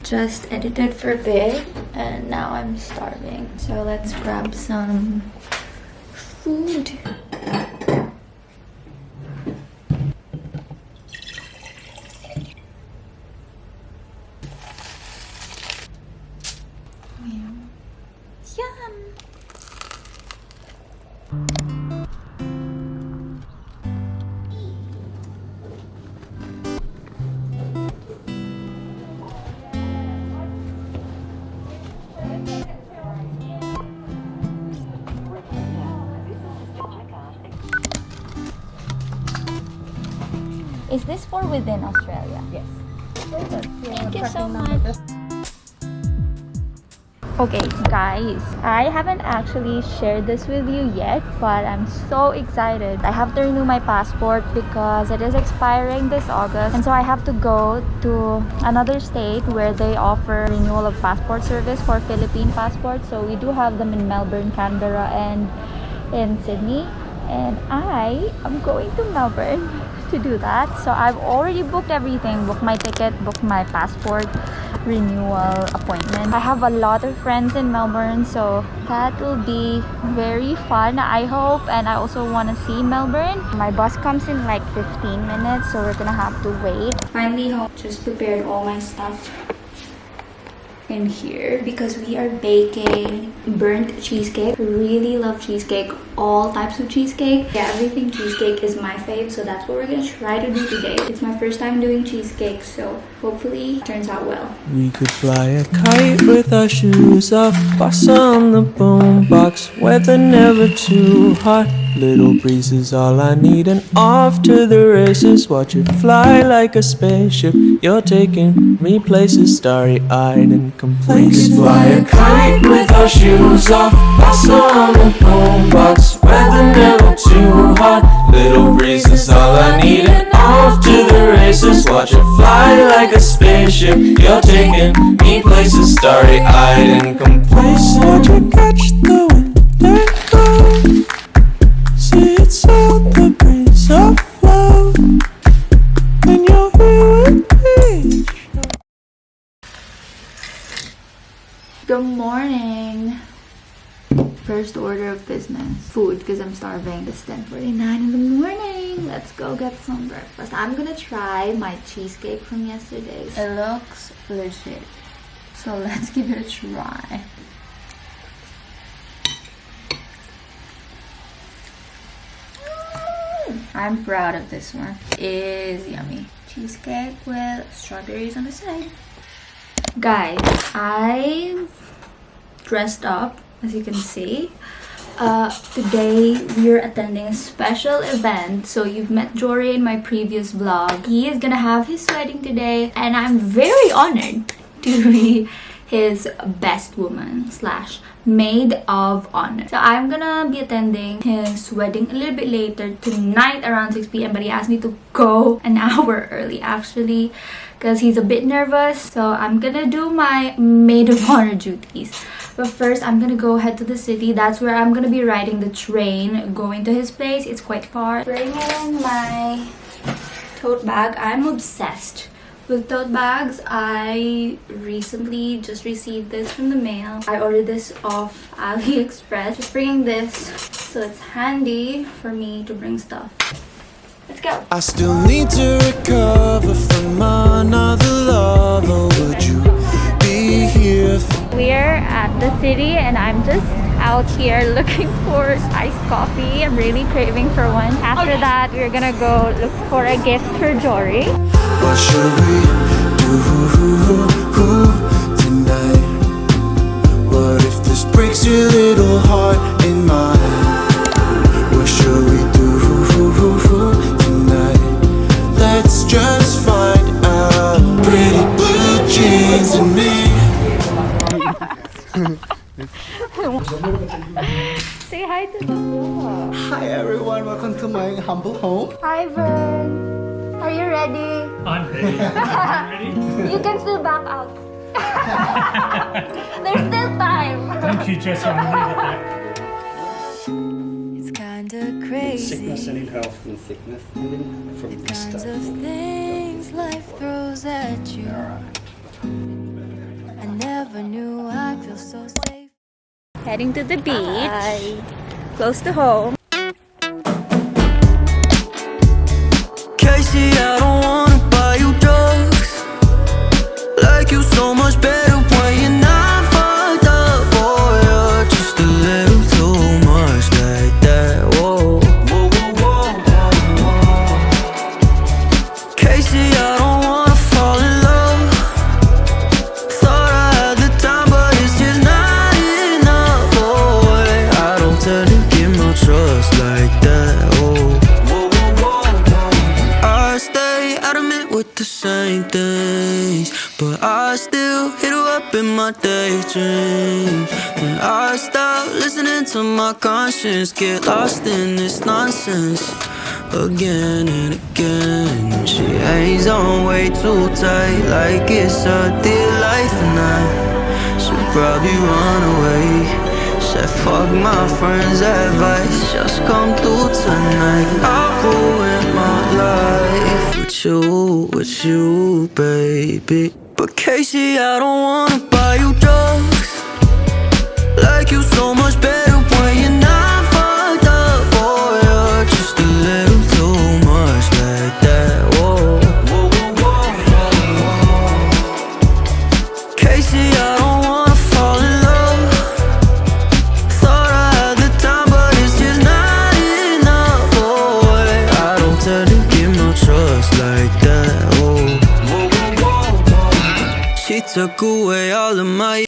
just edited for a bit and now I'm starving. So let's grab some food. Yum! Is this for within Australia? Yes. Thank you so much. Okay guys, I haven't actually shared this with you yet, but I'm so excited. I have to renew my passport because it is expiring this August, and so I have to go to another state where they offer renewal of passport service for Philippine passports. So we do have them in Melbourne, Canberra, and in Sydney, and I am going to Melbourne to do that. So I've already booked everything, booked my ticket, booked my passport renewal appointment. I have a lot of friends in Melbourne, so that will be very fun, I hope. And I also want to see Melbourne. My bus comes in like 15 minutes, so we're gonna have to wait. Finally home, just prepared all my stuff in here because we are baking burnt cheesecake. I really love cheesecake, all types of cheesecake. Yeah, everything cheesecake is my fave, so that's what we're gonna try to do today. It's my first time doing cheesecake, so hopefully it turns out well. We could fly a kite with our shoes off, bus on the boombox, weather never too hot. Little breeze is all I need, and off to the races. Watch it fly like a spaceship. You're taking me places, starry-eyed and complacent. We could fly a kite with our shoes off, bus on the boombox, weather never too hot. Little breeze is all I need, and off to the races. Watch it fly like a spaceship. You're taking me places, starry-eyed and complacent. Watch it catch the wind and go. See it sail the breeze afloat, and you're here with me. Good morning. First order of business, food, because I'm starving. It's 10:49 in the morning. Let's go get some breakfast. I'm gonna try my cheesecake from yesterday. It looks legit, so let's give it a try. I'm proud of this one. It is yummy. Cheesecake with strawberries on the side. Guys, I've dressed up, as you can see. Today we're attending a special event. So you've met Jory in my previous vlog. He is gonna have his wedding today, and I'm very honored to be his best woman slash maid of honor. So I'm gonna be attending his wedding a little bit later tonight around 6 p.m. but he asked me to go an hour early actually because he's a bit nervous. So I'm gonna do my maid of honor duties. But first I'm gonna go head to the city. That's where I'm gonna be riding the train going to his place. It's quite far. Bringing my tote bag. I'm obsessed with tote bags. I recently just received this from the mail. I ordered this off AliExpress. Just bringing this so it's handy for me to bring stuff. Let's go. I still need to recover from another lover. Would you be here? We're at the city and I'm just out here looking for iced coffee. I'm really craving for one. After that, we're gonna go look for a gift for Jory. What should we do tonight? What if this breaks your little heart in mine? What should we do tonight? Let's just find out. Pretty blue jeans and me. Say hi to the vlog. Hi everyone, welcome to my humble home. Hi Vern. Are you ready? I'm ready. I'm ready. You can still back out. There's still time. Thank you, Jessa. I needed that. It's kinda crazy. Sickness and in health and sickness and in from this Kinds stuff. of things life throws at you. Heading to the beach. Close to home. Casey, I don't wanna buy you drugs. Like you so much better when you're not fucked up. Boy, you're just a little too much like that. Whoa, whoa, whoa, whoa, whoa. Casey, I don't wanna fall in love. Thought I had the time, but it's just not enough. Boy, I don't tend to give my trust like that. Whoa. I stay adamant with the same things, but I still hit her up in my daydreams. And I stop listening to my conscience, get lost in this nonsense again and again. She hangs on way too tight, like it's her dear life, and I should probably run away. Said fuck my friend's advice, just come through tonight. I'll ruin my life with you, baby. But Casey, I don't wanna buy you drugs. Like you so much better when you're not fucked up. Boy, you're just a little too much like that. Whoa, whoa, whoa, whoa, whoa. Casey, I don't wanna fall in love. Thought I had the time, but it's just not enough. Boy, I don't tend to give no trust like that. Whoa, whoa, whoa, whoa. She took away all of my